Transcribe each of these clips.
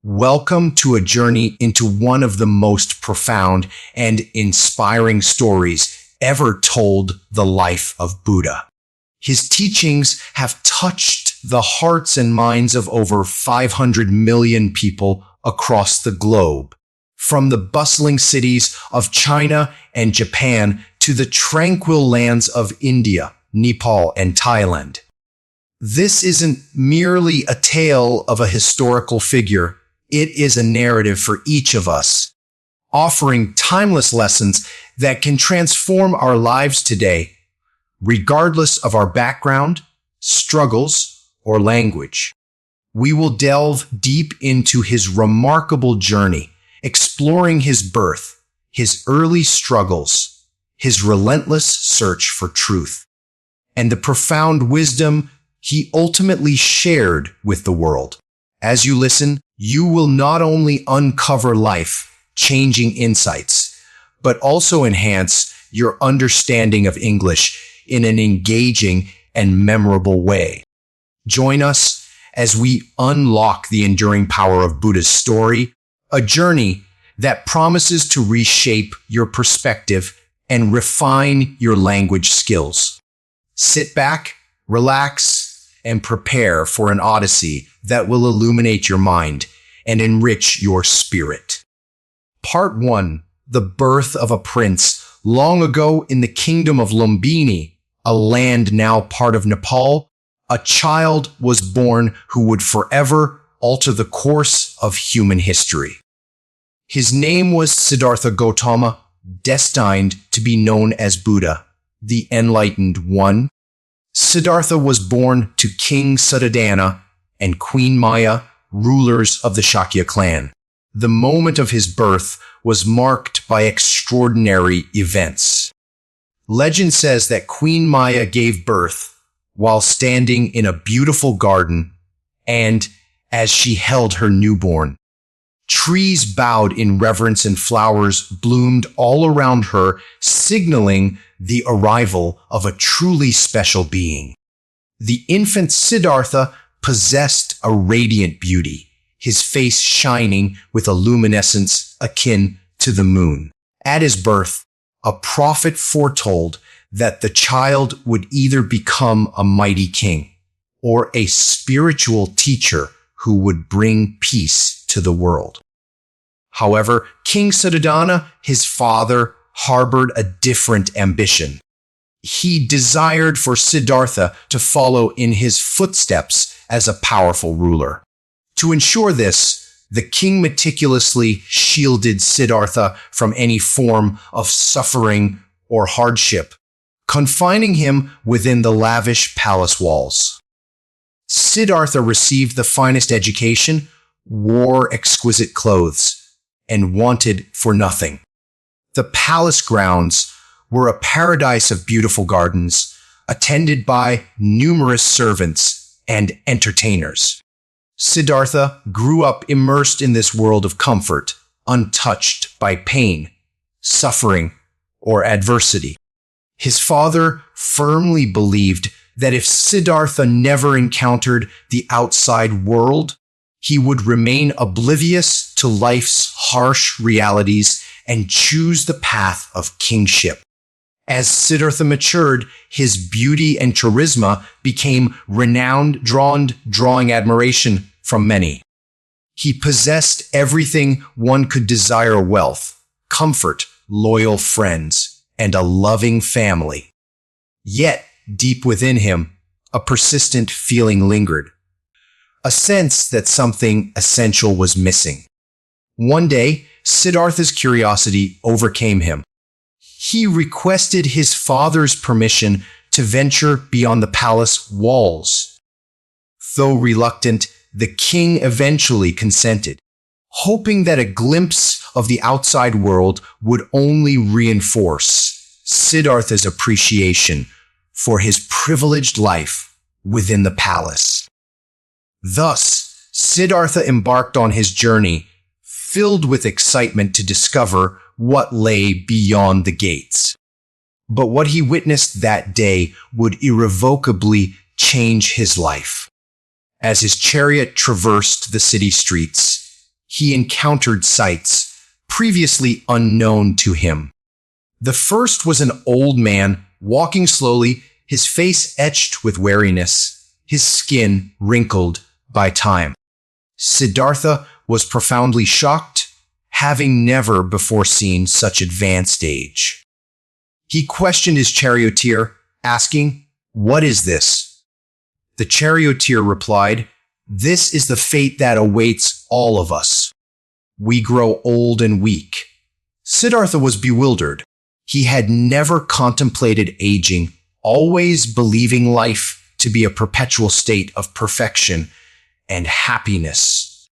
Welcome to a journey into one of the most profound and inspiring stories ever told, the life of Buddha. His teachings have touched the hearts and minds of over 500 million people across the globe. From the bustling cities of China and Japan to the tranquil lands of India, Nepal, and Thailand. This isn't merely a tale of a historical figure. It is a narrative for each of us, offering timeless lessons that can transform our lives today, regardless of our background, struggles, or language. We will delve deep into his remarkable journey, exploring his birth, his early struggles, his relentless search for truth, and the profound wisdom he ultimately shared with the world. As you listen, you will not only uncover life-changing insights, but also enhance your understanding of English in an engaging and memorable way. Join us as we unlock the enduring power of Buddha's story, a journey that promises to reshape your perspective and refine your language skills. Sit back, relax, and prepare for an odyssey that will illuminate your mind and enrich your spirit. Part 1. The birth of a prince. Long ago in the kingdom of Lumbini, a land now part of Nepal, a child was born who would forever alter the course of human history. His name was Siddhartha Gautama, destined to be known as Buddha, the Enlightened One. Siddhartha was born to King Suddhodana and Queen Maya, rulers of the Shakya clan. The moment of his birth was marked by extraordinary events. Legend says that Queen Maya gave birth while standing in a beautiful garden, and as she held her newborn, trees bowed in reverence and flowers bloomed all around her, signaling the arrival of a truly special being. The infant Siddhartha possessed a radiant beauty, his face shining with a luminescence akin to the moon. At his birth, a prophet foretold that the child would either become a mighty king or a spiritual teacher who would bring peace to the world. However, King Suddhodana, his father, harbored a different ambition. He desired for Siddhartha to follow in his footsteps as a powerful ruler. To ensure this, the king meticulously shielded Siddhartha from any form of suffering or hardship, confining him within the lavish palace walls. Siddhartha received the finest education, wore exquisite clothes, and wanted for nothing. The palace grounds were a paradise of beautiful gardens, attended by numerous servants and entertainers. Siddhartha grew up immersed in this world of comfort, untouched by pain, suffering, or adversity. His father firmly believed that if Siddhartha never encountered the outside world, he would remain oblivious to life's harsh realities and choose the path of kingship. As Siddhartha matured, his beauty and charisma became renowned, drawing admiration from many. He possessed everything one could desire: wealth, comfort, loyal friends, and a loving family. Yet, deep within him, a persistent feeling lingered. A sense that something essential was missing. One day, Siddhartha's curiosity overcame him. He requested his father's permission to venture beyond the palace walls. Though reluctant, the king eventually consented, hoping that a glimpse of the outside world would only reinforce Siddhartha's appreciation for his privileged life within the palace. Thus, Siddhartha embarked on his journey, filled with excitement to discover what lay beyond the gates. But what he witnessed that day would irrevocably change his life. As his chariot traversed the city streets, he encountered sights previously unknown to him. The first was an old man walking slowly, his face etched with weariness, his skin wrinkled by time. Siddhartha was profoundly shocked, having never before seen such advanced age. He questioned his charioteer, asking, "What is this?" The charioteer replied, "This is the fate that awaits all of us. We grow old and weak." Siddhartha was bewildered. He had never contemplated aging, always believing life to be a perpetual state of perfection and happiness.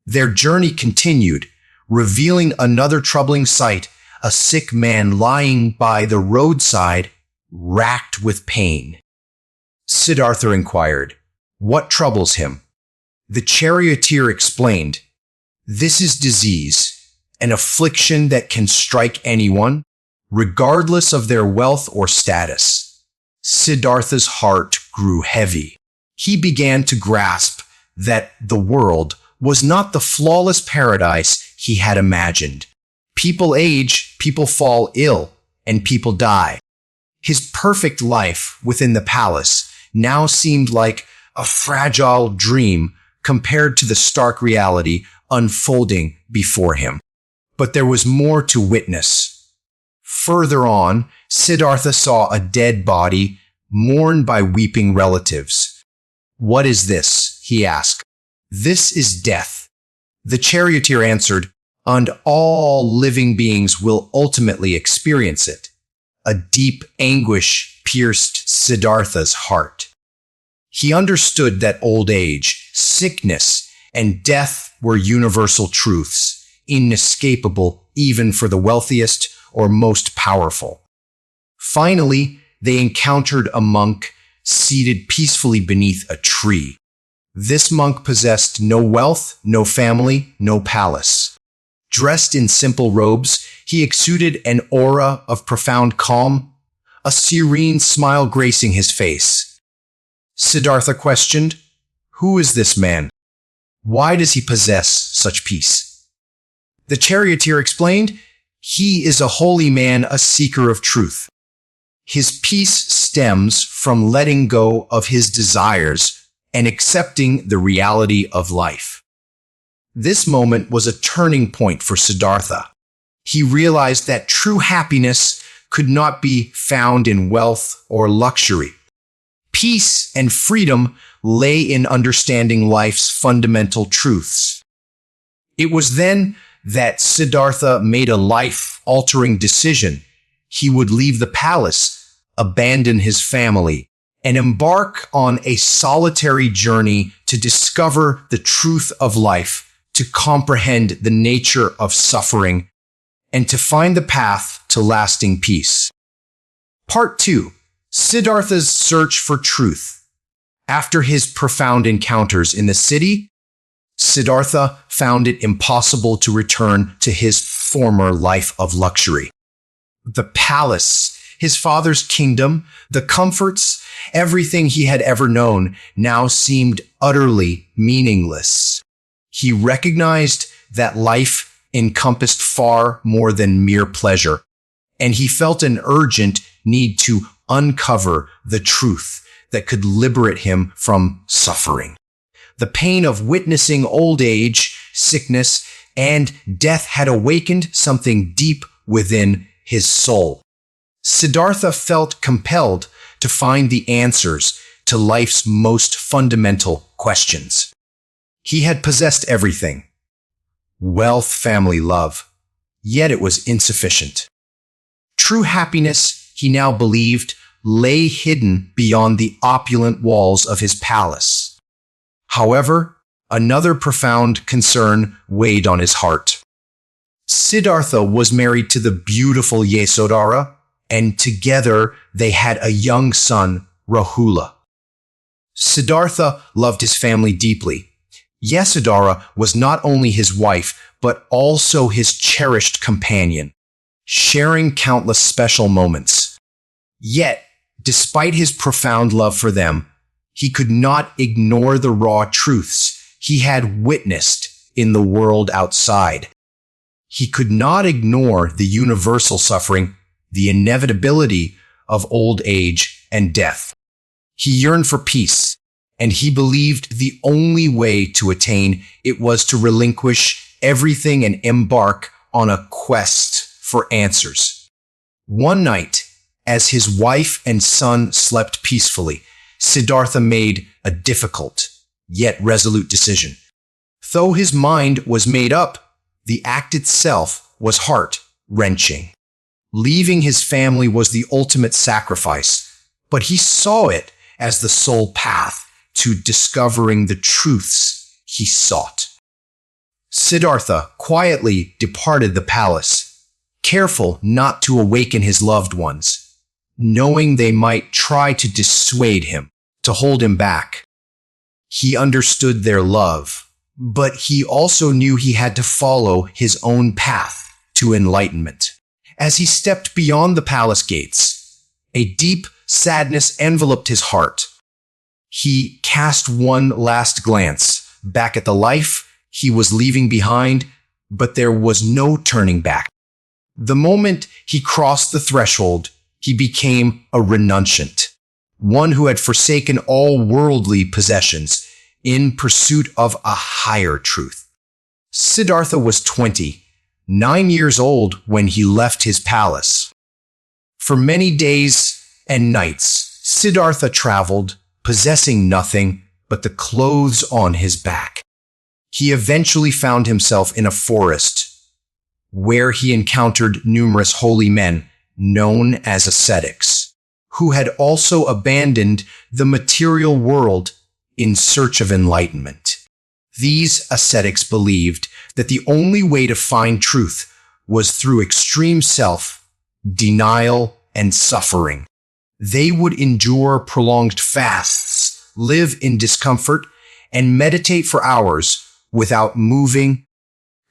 Their journey continued, revealing another troubling sight, a sick man lying by the roadside, racked with pain. Siddhartha inquired, "What troubles him?" The charioteer explained, "This is disease, an affliction that can strike anyone, regardless of their wealth or status." Siddhartha's heart grew heavy. He began to grasp that the world was not the flawless paradise he had imagined. People age, people fall ill, and people die. His perfect life within the palace now seemed like a fragile dream compared to the stark reality unfolding before him. But there was more to witness. Further on, Siddhartha saw a dead body mourned by weeping relatives. "What is this?" he asked. "This is death." The charioteer answered, "And all living beings will ultimately experience it." A deep anguish pierced Siddhartha's heart. He understood that old age, sickness, and death were universal truths, inescapable even for the wealthiest or most powerful. Finally, they encountered a monk seated peacefully beneath a tree. This monk possessed no wealth, no family, no palace. Dressed in simple robes, he exuded an aura of profound calm, a serene smile gracing his face. Siddhartha questioned, "Who is this man? Why does he possess such peace?" The charioteer explained, "He is a holy man, a seeker of truth. His peace stems from letting go of his desires and accepting the reality of life." This moment was a turning point for Siddhartha. He realized that true happiness could not be found in wealth or luxury. Peace and freedom lay in understanding life's fundamental truths. It was then that Siddhartha made a life-altering decision. He would leave the palace, abandon his family, and embark on a solitary journey to discover the truth of life, to comprehend the nature of suffering, and to find the path to lasting peace. Part 2. Siddhartha's search for truth. After his profound encounters in the city, Siddhartha found it impossible to return to his former life of luxury. The palace, his father's kingdom, the comforts, everything he had ever known now seemed utterly meaningless. He recognized that life encompassed far more than mere pleasure, and he felt an urgent need to uncover the truth that could liberate him from suffering. The pain of witnessing old age, sickness, and death had awakened something deep within his soul. Siddhartha felt compelled to find the answers to life's most fundamental questions. He had possessed everything: wealth, family, love, yet it was insufficient. True happiness, he now believed, lay hidden beyond the opulent walls of his palace. However, another profound concern weighed on his heart. Siddhartha was married to the beautiful Yasodhara, and together they had a young son, Rahula. Siddhartha loved his family deeply. Yasodhara was not only his wife, but also his cherished companion, sharing countless special moments. Yet, despite his profound love for them, he could not ignore the raw truths he had witnessed in the world outside. He could not ignore the universal suffering, the inevitability of old age and death. He yearned for peace, and he believed the only way to attain it was to relinquish everything and embark on a quest for answers. One night, as his wife and son slept peacefully, Siddhartha made a difficult, yet resolute decision. Though his mind was made up, the act itself was heart-wrenching. Leaving his family was the ultimate sacrifice, but he saw it as the sole path to discovering the truths he sought. Siddhartha quietly departed the palace, careful not to awaken his loved ones, knowing they might try to dissuade him, to hold him back. He understood their love, but he also knew he had to follow his own path to enlightenment. As he stepped beyond the palace gates, a deep sadness enveloped his heart. He cast one last glance back at the life he was leaving behind, but there was no turning back. The moment he crossed the threshold, he became a renunciant, one who had forsaken all worldly possessions in pursuit of a higher truth. Siddhartha was 29 years old when he left his palace. For many days and nights, Siddhartha traveled, possessing nothing but the clothes on his back. He eventually found himself in a forest, where he encountered numerous holy men known as ascetics, who had also abandoned the material world in search of enlightenment. These ascetics believed that the only way to find truth was through extreme self-denial and suffering. They would endure prolonged fasts, live in discomfort, and meditate for hours without moving,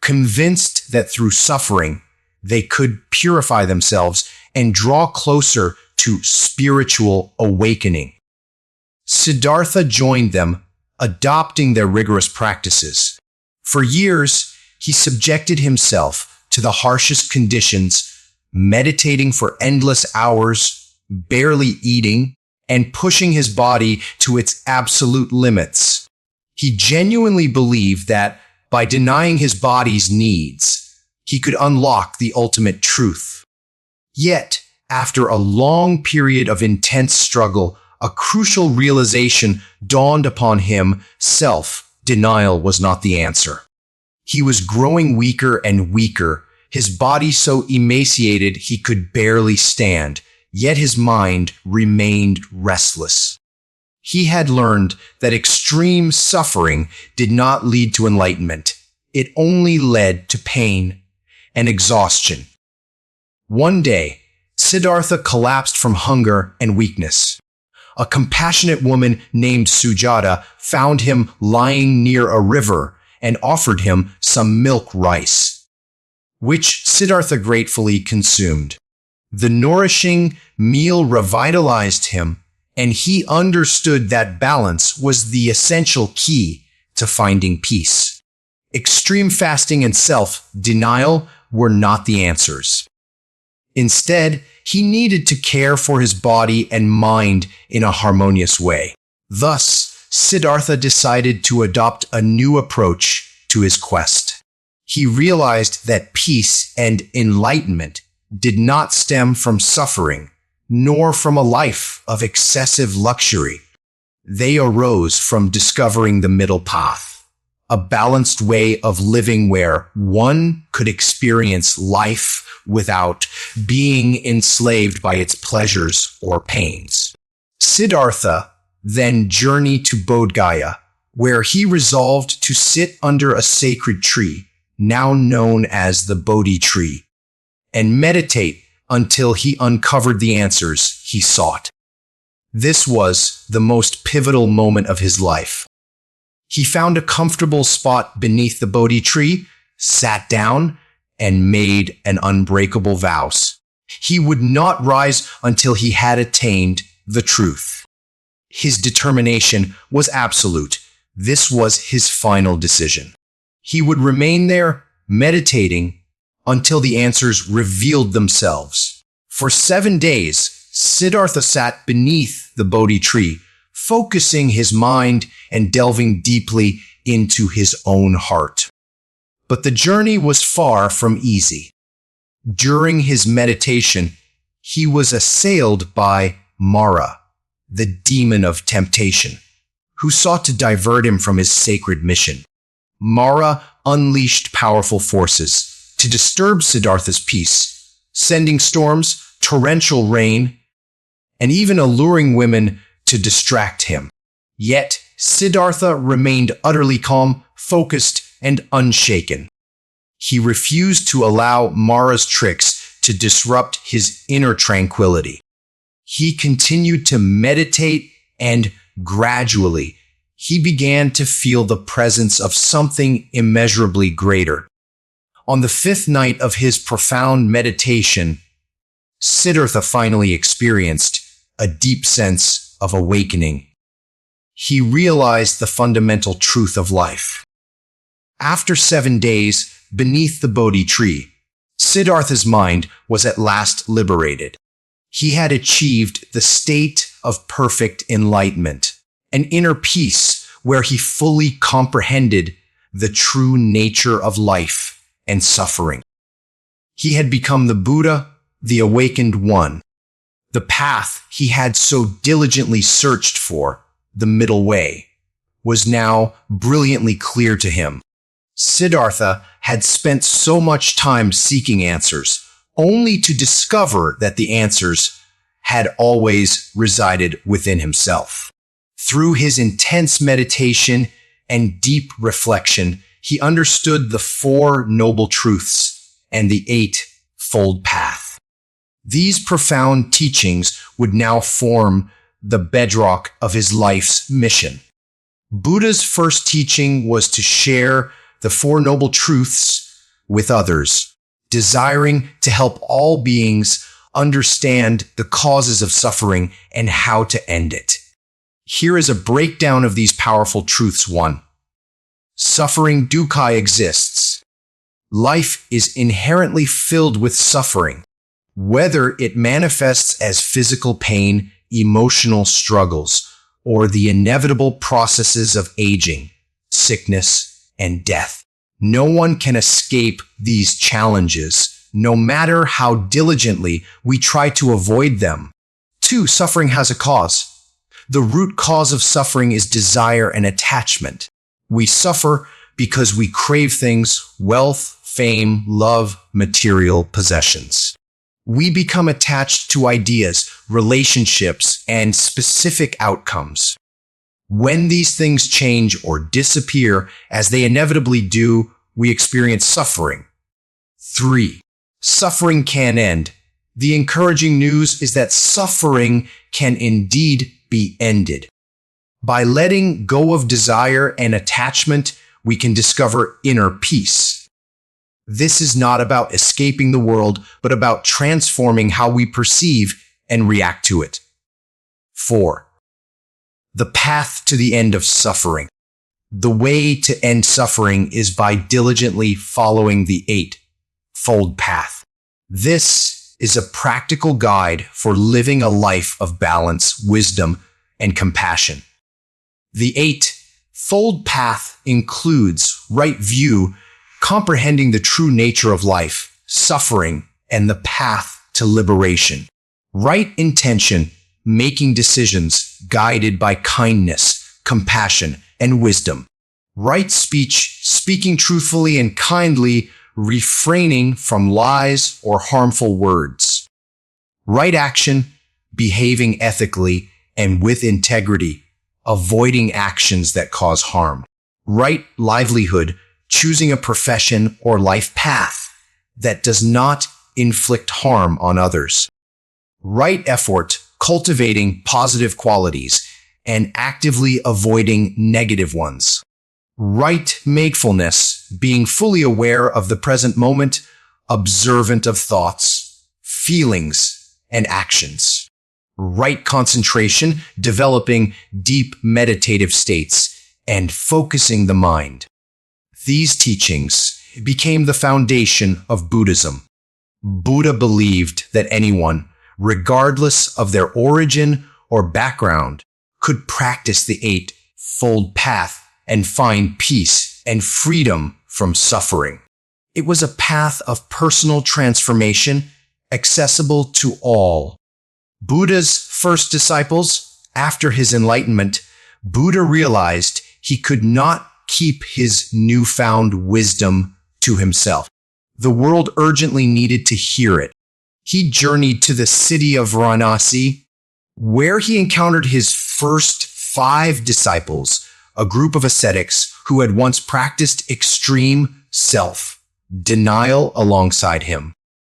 convinced that through suffering, they could purify themselves and draw closer to spiritual awakening. Siddhartha joined them, adopting their rigorous practices. For years, he subjected himself to the harshest conditions, meditating for endless hours, barely eating, and pushing his body to its absolute limits. He genuinely believed that by denying his body's needs, he could unlock the ultimate truth. Yet, after a long period of intense struggle, a crucial realization dawned upon him: self-denial was not the answer. He was growing weaker and weaker, his body so emaciated he could barely stand, yet his mind remained restless. He had learned that extreme suffering did not lead to enlightenment. It only led to pain and exhaustion. One day, Siddhartha collapsed from hunger and weakness. A compassionate woman named Sujata found him lying near a river and offered him some milk rice, which Siddhartha gratefully consumed. The nourishing meal revitalized him, and he understood that balance was the essential key to finding peace. Extreme fasting and self-denial were not the answers. Instead, he needed to care for his body and mind in a harmonious way. Thus, Siddhartha decided to adopt a new approach to his quest. He realized that peace and enlightenment did not stem from suffering, nor from a life of excessive luxury. They arose from discovering the middle path, a balanced way of living where one could experience life without being enslaved by its pleasures or pains. Siddhartha then journeyed to Bodh Gaya, where he resolved to sit under a sacred tree, now known as the Bodhi tree, and meditate until he uncovered the answers he sought. This was the most pivotal moment of his life. He found a comfortable spot beneath the Bodhi tree, sat down, and made an unbreakable vow. He would not rise until he had attained the truth. His determination was absolute. This was his final decision. He would remain there, meditating, until the answers revealed themselves. For 7 days, Siddhartha sat beneath the Bodhi tree, focusing his mind and delving deeply into his own heart. But the journey was far from easy. During his meditation, he was assailed by Mara, the demon of temptation, who sought to divert him from his sacred mission. Mara unleashed powerful forces to disturb Siddhartha's peace, sending storms, torrential rain, and even alluring women to distract him. Yet, Siddhartha remained utterly calm, focused, and unshaken. He refused to allow Mara's tricks to disrupt his inner tranquility. He continued to meditate, and gradually, he began to feel the presence of something immeasurably greater. On the 5th night of his profound meditation, Siddhartha finally experienced a deep sense of awakening. He realized the fundamental truth of life. After 7 days beneath the Bodhi tree, Siddhartha's mind was at last liberated. He had achieved the state of perfect enlightenment, an inner peace where he fully comprehended the true nature of life and suffering. He had become the Buddha, the awakened one. The path he had so diligently searched for, the middle way, was now brilliantly clear to him. Siddhartha had spent so much time seeking answers, only to discover that the answers had always resided within himself. Through his intense meditation and deep reflection, he understood the 4 noble truths and the 8-fold path. These profound teachings would now form the bedrock of his life's mission. Buddha's first teaching was to share the 4 noble truths with others, desiring to help all beings understand the causes of suffering and how to end it. Here is a breakdown of these powerful truths. 1. Suffering dukkha exists. Life is inherently filled with suffering, whether it manifests as physical pain, emotional struggles, or the inevitable processes of aging, sickness, and death. No one can escape these challenges, no matter how diligently we try to avoid them. 2. Suffering has a cause. The root cause of suffering is desire and attachment. We suffer because we crave things, wealth, fame, love, material possessions. We become attached to ideas, relationships, and specific outcomes. When these things change or disappear, as they inevitably do, we experience suffering. 3. Suffering can end. The encouraging news is that suffering can indeed be ended. By letting go of desire and attachment, we can discover inner peace. This is not about escaping the world, but about transforming how we perceive and react to it. 4. The path to the end of suffering. The way to end suffering is by diligently following the 8-fold path. This is a practical guide for living a life of balance, wisdom, and compassion. The 8-fold path includes right view, comprehending the true nature of life, suffering, and the path to liberation. Right intention, making decisions guided by kindness, compassion, and wisdom. Right speech, speaking truthfully and kindly, refraining from lies or harmful words. Right action, behaving ethically and with integrity, avoiding actions that cause harm. Right livelihood, choosing a profession or life path that does not inflict harm on others. Right effort, cultivating positive qualities and actively avoiding negative ones. Right mindfulness, being fully aware of the present moment, observant of thoughts, feelings, and actions. Right concentration, developing deep meditative states and focusing the mind. These teachings became the foundation of Buddhism. Buddha believed that anyone, regardless of their origin or background, could practice the Eightfold Path and find peace and freedom from suffering. It was a path of personal transformation accessible to all. Buddha's first disciples, after his enlightenment, Buddha realized he could not keep his newfound wisdom to himself. The world urgently needed to hear it. He journeyed to the city of Varanasi, where he encountered his first 5 disciples, a group of ascetics who had once practiced extreme self-denial alongside him.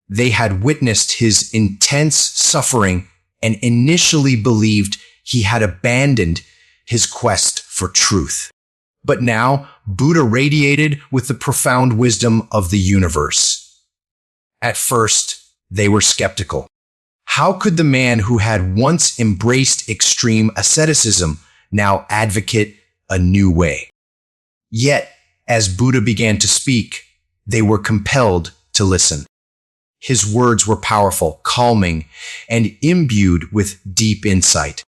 They had witnessed his intense suffering and initially believed he had abandoned his quest for truth. But now, Buddha radiated with the profound wisdom of the universe. At first, they were skeptical. How could the man who had once embraced extreme asceticism now advocate a new way? Yet, as Buddha began to speak, they were compelled to listen. His words were powerful, calming, and imbued with deep insight.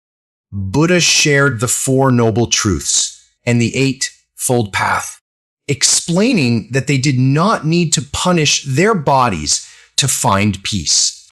Buddha shared the 4 noble truths and the Eightfold Path, explaining that they did not need to punish their bodies to find peace.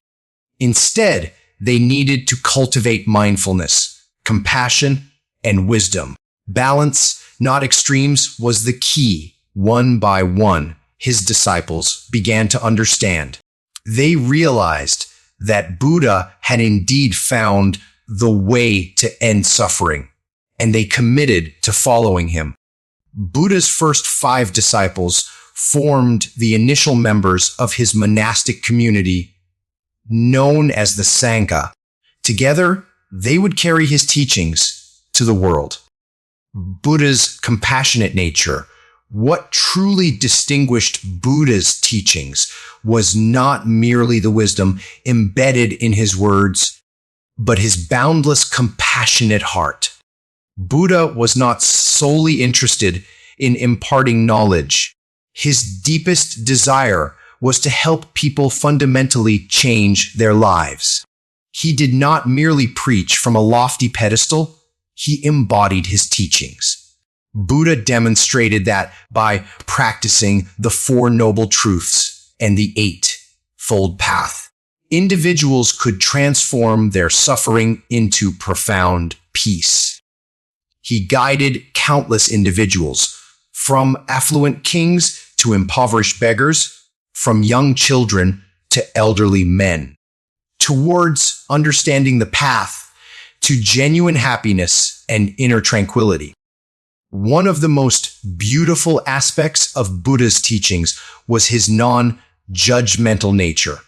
Instead, they needed to cultivate mindfulness, compassion, and wisdom. Balance, not extremes, was the key. One by one, his disciples began to understand. They realized that Buddha had indeed found the way to end suffering, and they committed to following him. Buddha's first 5 disciples formed the initial members of his monastic community, known as the Sangha. Together, they would carry his teachings to the world. Buddha's compassionate nature, what truly distinguished Buddha's teachings, was not merely the wisdom embedded in his words, but his boundless compassionate heart. Buddha was not solely interested in imparting knowledge. His deepest desire was to help people fundamentally change their lives. He did not merely preach from a lofty pedestal, he embodied his teachings. Buddha demonstrated that by practicing the 4 noble truths and the Eightfold Path, individuals could transform their suffering into profound peace. He guided countless individuals, from affluent kings to impoverished beggars, from young children to elderly men, towards understanding the path to genuine happiness and inner tranquility. One of the most beautiful aspects of Buddha's teachings was his non-judgmental nature.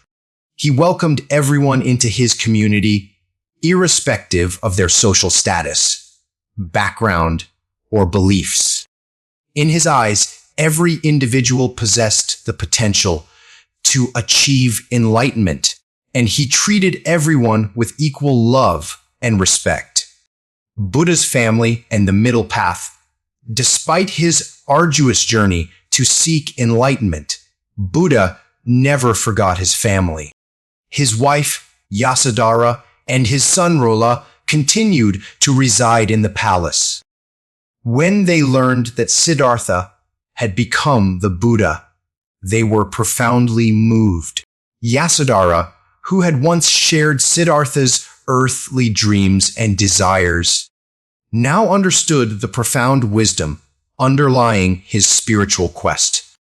He welcomed everyone into his community, irrespective of their social status, background, or beliefs. In his eyes, every individual possessed the potential to achieve enlightenment, and he treated everyone with equal love and respect. Buddha's family and the middle path. Despite his arduous journey to seek enlightenment, Buddha never forgot his family. His wife, Yasodhara, and his son Rola continued to reside in the palace. When they learned that Siddhartha had become the Buddha, they were profoundly moved. Yasodhara, who had once shared Siddhartha's earthly dreams and desires, now understood the profound wisdom underlying his spiritual quest.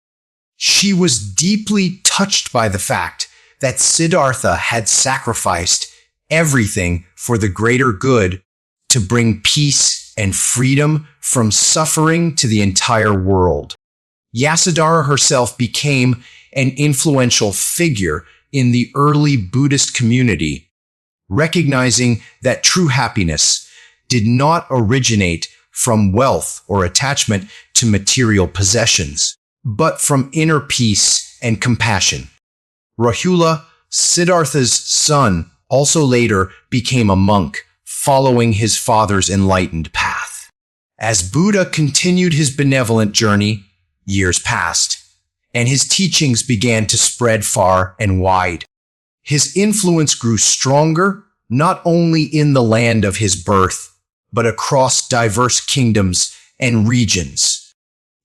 She was deeply touched by the fact that Siddhartha had sacrificed everything for the greater good to bring peace and freedom from suffering to the entire world. Yasodhara herself became an influential figure in the early Buddhist community, recognizing that true happiness did not originate from wealth or attachment to material possessions, but from inner peace and compassion. Rahula, Siddhartha's son, also later became a monk, following his father's enlightened path. As Buddha continued his benevolent journey, Years passed, and his teachings began to spread far and wide. His influence grew stronger, not only in the land of his birth, but across diverse kingdoms and regions.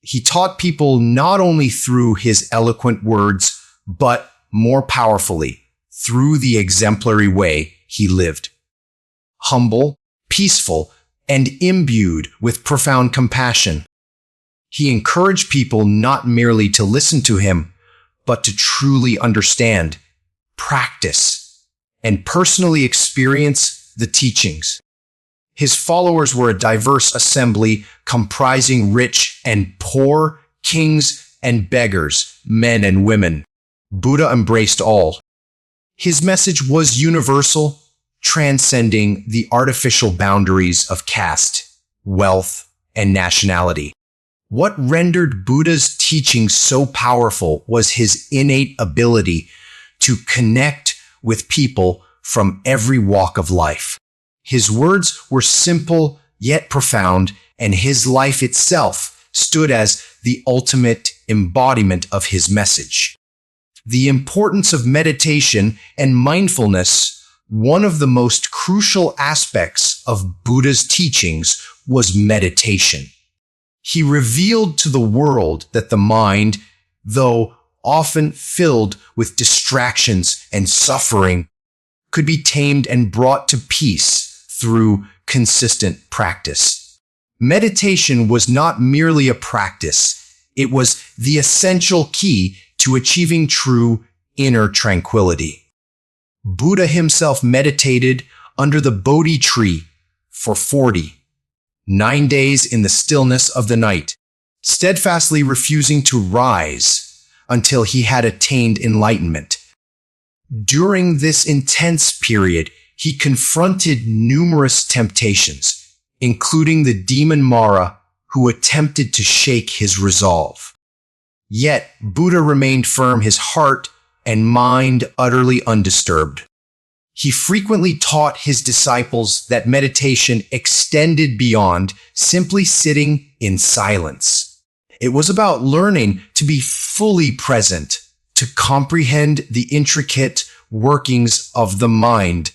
He taught people not only through his eloquent words, but more powerfully, through the exemplary way he lived. Humble, peaceful, and imbued with profound compassion, he encouraged people not merely to listen to him, but to truly understand, practice, and personally experience the teachings. His followers were a diverse assembly comprising rich and poor, kings and beggars, men and women. Buddha embraced all. His message was universal, transcending the artificial boundaries of caste, wealth, and nationality. What rendered Buddha's teaching so powerful was his innate ability to connect with people from every walk of life. His words were simple yet profound, and his life itself stood as the ultimate embodiment of his message. The importance of meditation and mindfulness, one of the most crucial aspects of Buddha's teachings, was meditation. He revealed to the world that the mind, though often filled with distractions and suffering, could be tamed and brought to peace through consistent practice. Meditation was not merely a practice, it was the essential key to achieving true inner tranquility. Buddha himself meditated under the Bodhi tree for 9 days in the stillness of the night, steadfastly refusing to rise until he had attained enlightenment. During this intense period, he confronted numerous temptations, including the demon Mara, who attempted to shake his resolve. Yet, Buddha remained firm, his heart and mind utterly undisturbed. He frequently taught his disciples that meditation extended beyond simply sitting in silence. It was about learning to be fully present, to comprehend the intricate workings of the mind,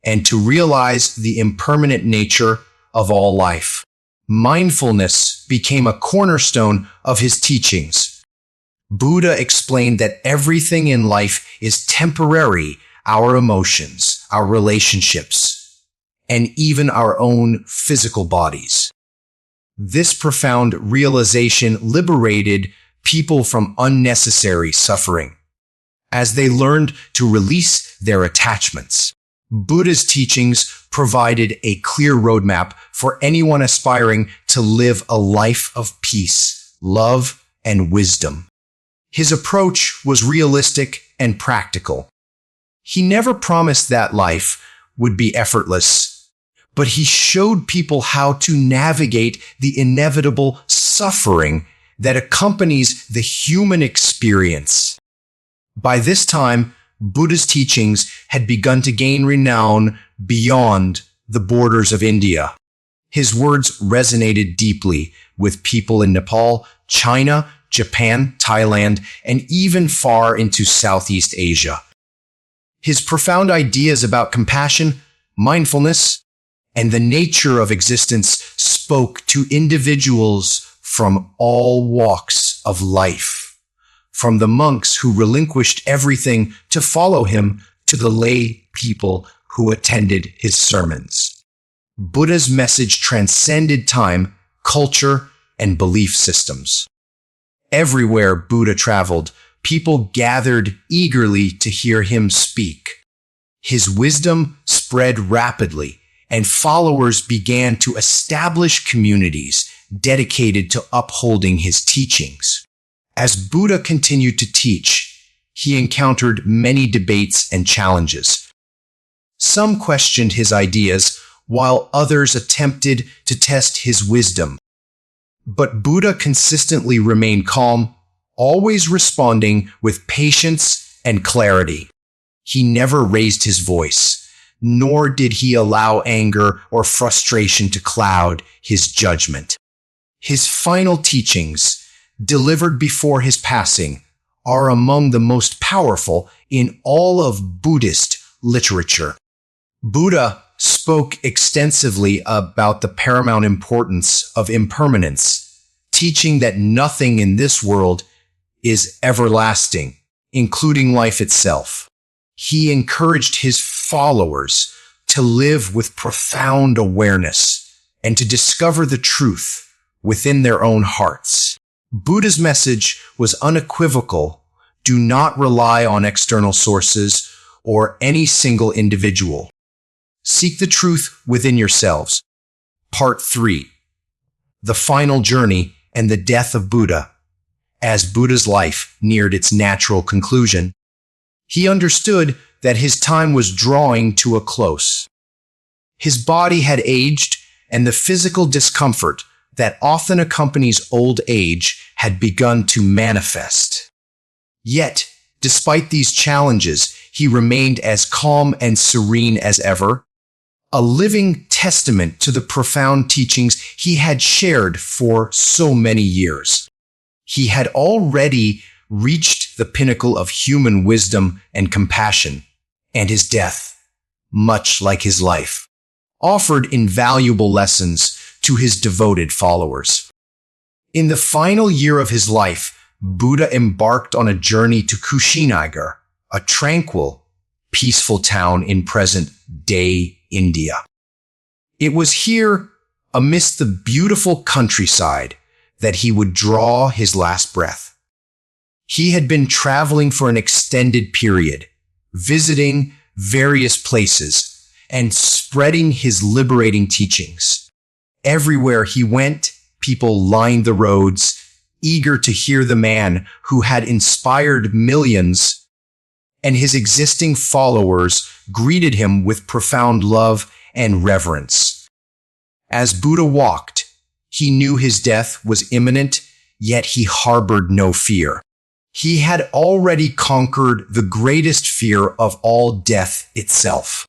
and to realize the impermanent nature of all life. Mindfulness became a cornerstone of his teachings. Buddha explained that everything in life is temporary. Our emotions, our relationships, and even our own physical bodies. This profound realization liberated people from unnecessary suffering. As they learned to release their attachments, Buddha's teachings provided a clear roadmap for anyone aspiring to live a life of peace, love, and wisdom. His approach was realistic and practical. He never promised that life would be effortless, but he showed people how to navigate the inevitable suffering that accompanies the human experience. By this time, Buddha's teachings had begun to gain renown beyond the borders of India. His words resonated deeply with people in Nepal, China, Japan, Thailand, and even far into Southeast Asia. His profound ideas about compassion, mindfulness, and the nature of existence spoke to individuals from all walks of life, from the monks who relinquished everything to follow him to the lay people who attended his sermons. Buddha's message transcended time, culture, and belief systems. Everywhere Buddha traveled, people gathered eagerly to hear him speak. His wisdom spread rapidly, and followers began to establish communities dedicated to upholding his teachings. As Buddha continued to teach, he encountered many debates and challenges. Some questioned his ideas, while others attempted to test his wisdom. But Buddha consistently remained calm, always responding with patience and clarity. He never raised his voice, nor did he allow anger or frustration to cloud his judgment. His final teachings, delivered before his passing, are among the most powerful in all of Buddhist literature. Buddha spoke extensively about the paramount importance of impermanence, teaching that nothing in this world is everlasting, including life itself. He encouraged his followers to live with profound awareness and to discover the truth within their own hearts. Buddha's message was unequivocal: do not rely on external sources or any single individual. Seek the truth within yourselves. Part 3. The Final Journey and the Death of Buddha. As Buddha's life neared its natural conclusion, he understood that his time was drawing to a close. His body had aged, and the physical discomfort that often accompanies old age had begun to manifest. Yet, despite these challenges, he remained as calm and serene as ever, a living testament to the profound teachings he had shared for so many years. He had already reached the pinnacle of human wisdom and compassion, and his death, much like his life, offered invaluable lessons to his devoted followers. In the final year of his life, Buddha embarked on a journey to Kushinagar, a tranquil, peaceful town in present-day India. It was here, amidst the beautiful countryside, that he would draw his last breath. He had been traveling for an extended period, visiting various places, and spreading his liberating teachings. Everywhere he went, people lined the roads, eager to hear the man who had inspired millions, and his existing followers greeted him with profound love and reverence. As Buddha walked, he knew his death was imminent, yet he harbored no fear. He had already conquered the greatest fear of all, death itself.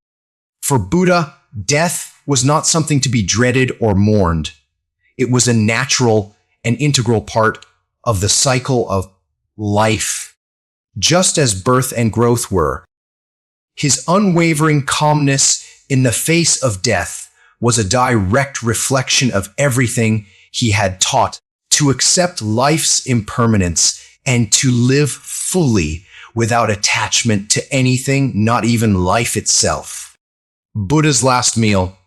For Buddha, death was not something to be dreaded or mourned. It was a natural and integral part of the cycle of life, just as birth and growth were. His unwavering calmness in the face of death was a direct reflection of everything he had taught: to accept life's impermanence and to live fully without attachment to anything, not even life itself. Buddha's last meal.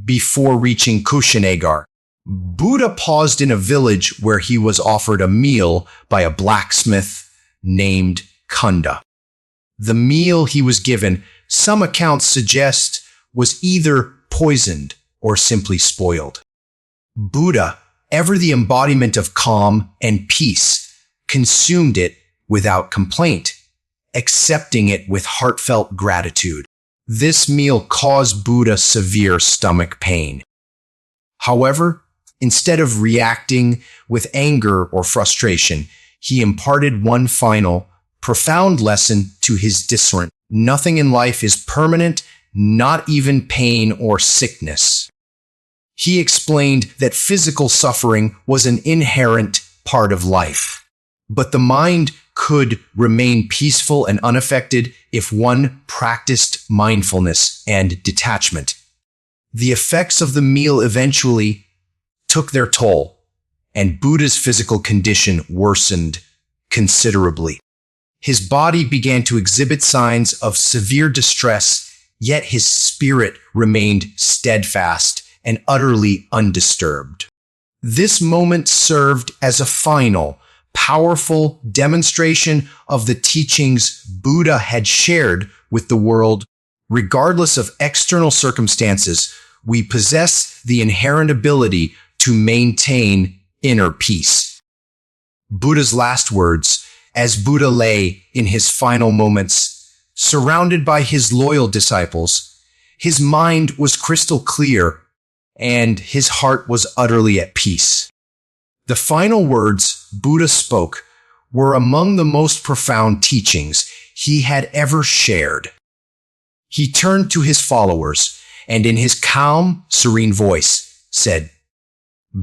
Before reaching Kushinagar, Buddha paused in a village where he was offered a meal by a blacksmith named Kunda. The meal he was given, some accounts suggest, was either poisoned or simply spoiled. Buddha, ever the embodiment of calm and peace, consumed it without complaint, accepting it with heartfelt gratitude. This meal caused Buddha severe stomach pain. However, instead of reacting with anger or frustration, he imparted one final, profound lesson to his discernment. Nothing in life is permanent, not even pain or sickness. He explained that physical suffering was an inherent part of life, but the mind could remain peaceful and unaffected if one practiced mindfulness and detachment. The effects of the meal eventually took their toll, and Buddha's physical condition worsened considerably. His body began to exhibit signs of severe distress, yet his spirit remained steadfast and utterly undisturbed. This moment served as a final, powerful demonstration of the teachings Buddha had shared with the world. Regardless of external circumstances, we possess the inherent ability to maintain inner peace. Buddha's last words, as Buddha lay in his final moments, surrounded by his loyal disciples, his mind was crystal clear and his heart was utterly at peace. The final words Buddha spoke were among the most profound teachings he had ever shared. He turned to his followers and in his calm, serene voice said,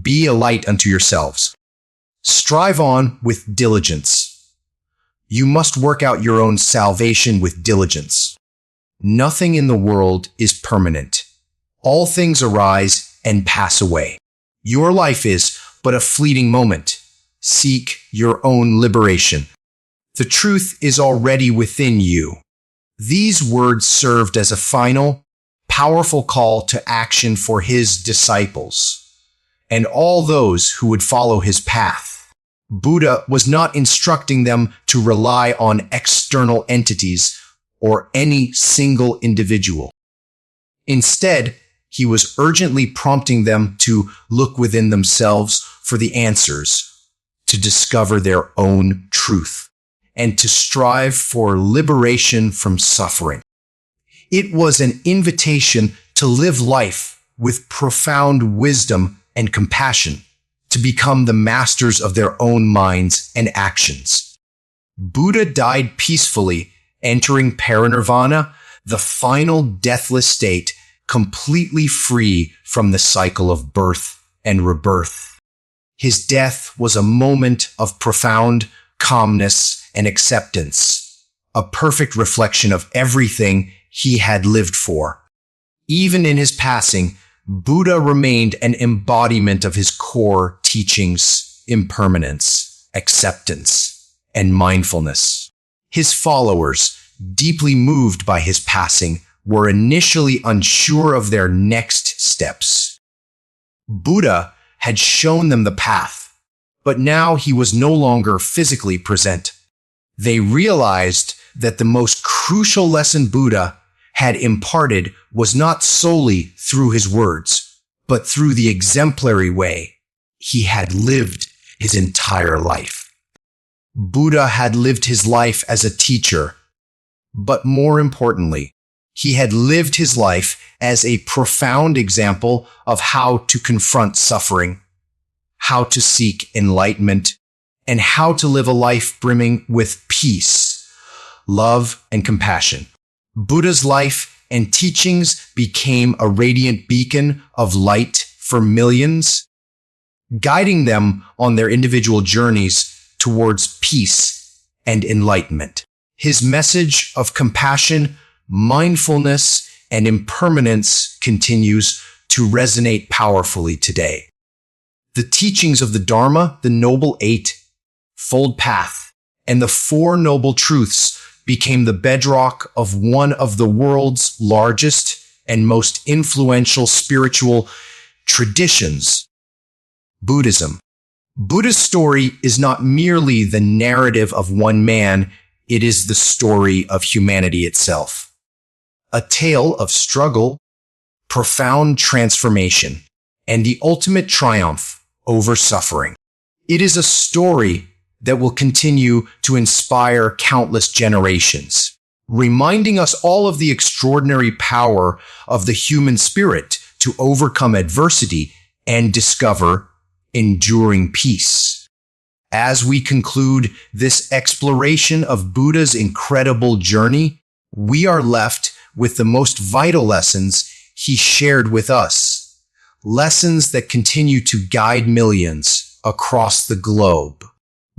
"Be a light unto yourselves. Strive on with diligence. You must work out your own salvation with diligence. Nothing in the world is permanent. All things arise and pass away. Your life is but a fleeting moment. Seek your own liberation. The truth is already within you. These words served as a final, powerful call to action for his disciples and all those who would follow his path. Buddha was not instructing them to rely on external entities or any single individual. Instead, he was urgently prompting them to look within themselves for the answers, to discover their own truth, and to strive for liberation from suffering. It was an invitation to live life with profound wisdom and compassion, to become the masters of their own minds and actions. Buddha died peacefully, entering parinirvana, the final deathless state, completely free from the cycle of birth and rebirth. His death was a moment of profound calmness and acceptance, a perfect reflection of everything he had lived for. Even in his passing, Buddha remained an embodiment of his core teachings: impermanence, acceptance, and mindfulness. His followers, deeply moved by his passing, were initially unsure of their next steps. Buddha had shown them the path, but now he was no longer physically present. They realized that the most crucial lesson Buddha had imparted was not solely through his words, but through the exemplary way he had lived his entire life. Buddha had lived his life as a teacher, but more importantly, he had lived his life as a profound example of how to confront suffering, how to seek enlightenment, and how to live a life brimming with peace, love, and compassion. Buddha's life and teachings became a radiant beacon of light for millions, guiding them on their individual journeys towards peace and enlightenment. His message of compassion, mindfulness, and impermanence continues to resonate powerfully today. The teachings of the Dharma, the Noble Eightfold Path, and the Four Noble Truths became the bedrock of one of the world's largest and most influential spiritual traditions, Buddhism. Buddha's story is not merely the narrative of one man, it is the story of humanity itself. A tale of struggle, profound transformation, and the ultimate triumph over suffering. It is a story that will continue to inspire countless generations, reminding us all of the extraordinary power of the human spirit to overcome adversity and discover enduring peace. As we conclude this exploration of Buddha's incredible journey, we are left with the most vital lessons he shared with us, lessons that continue to guide millions across the globe.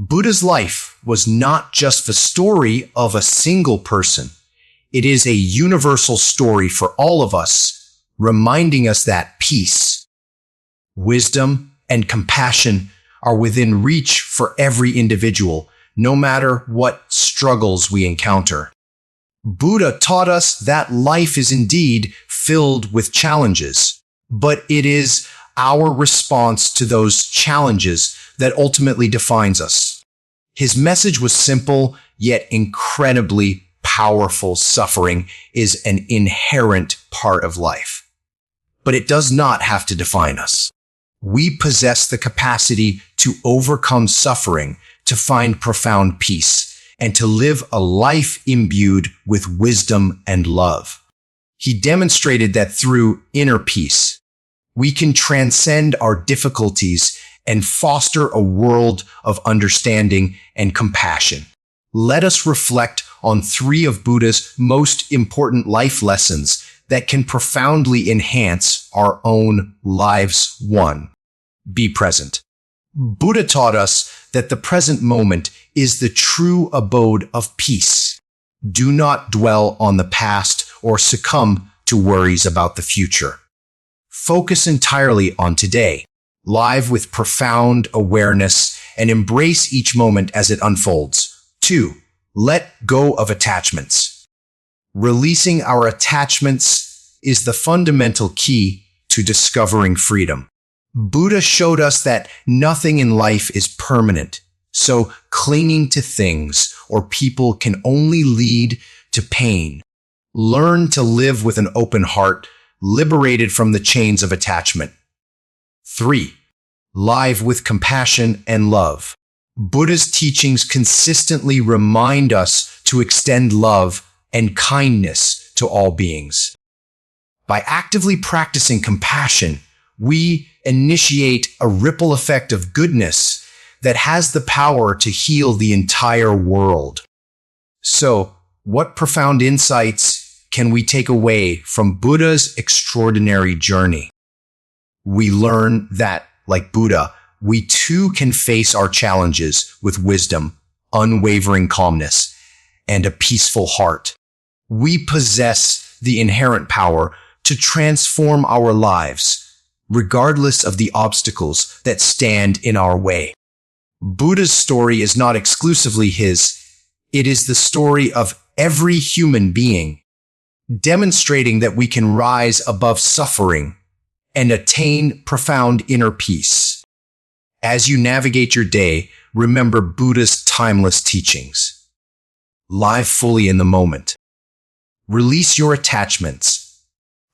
Buddha's life was not just the story of a single person. It is a universal story for all of us, reminding us that peace, wisdom, and compassion are within reach for every individual, no matter what struggles we encounter. Buddha taught us that life is indeed filled with challenges, but it is our response to those challenges that ultimately defines us. His message was simple, yet incredibly powerful. Suffering is an inherent part of life, but it does not have to define us. We possess the capacity to overcome suffering, to find profound peace, and to live a life imbued with wisdom and love. He demonstrated that through inner peace, we can transcend our difficulties and foster a world of understanding and compassion. Let us reflect on three of Buddha's most important life lessons that can profoundly enhance our own lives. 1. Be present. Buddha taught us that the present moment is the true abode of peace. Do not dwell on the past or succumb to worries about the future. Focus entirely on today. Live with profound awareness and embrace each moment as it unfolds. 2. Let go of attachments. Releasing our attachments is the fundamental key to discovering freedom. Buddha showed us that nothing in life is permanent, so clinging to things or people can only lead to pain. Learn to live with an open heart, liberated from the chains of attachment. 3. Live with compassion and love. Buddha's teachings consistently remind us to extend love and kindness to all beings. By actively practicing compassion, we initiate a ripple effect of goodness that has the power to heal the entire world. So, what profound insights can we take away from Buddha's extraordinary journey? We learn that, like Buddha, we too can face our challenges with wisdom, unwavering calmness, and a peaceful heart. We possess the inherent power to transform our lives, regardless of the obstacles that stand in our way. Buddha's story is not exclusively his. It is the story of every human being, demonstrating that we can rise above suffering and attain profound inner peace. As you navigate your day, remember Buddha's timeless teachings. Live fully in the moment. Release your attachments.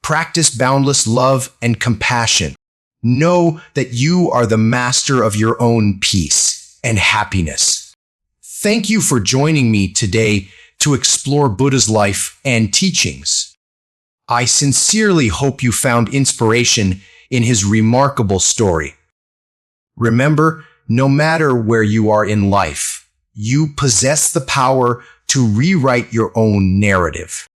Practice boundless love and compassion. Know that you are the master of your own peace and happiness. Thank you for joining me today to explore Buddha's life and teachings. I sincerely hope you found inspiration in his remarkable story. Remember, no matter where you are in life, you possess the power to rewrite your own narrative.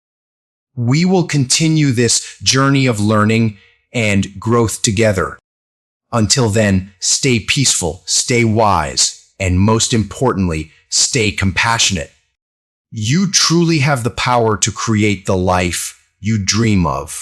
We will continue this journey of learning and growth together. Until then, stay peaceful, stay wise, and most importantly, stay compassionate. You truly have the power to create the life you dream of.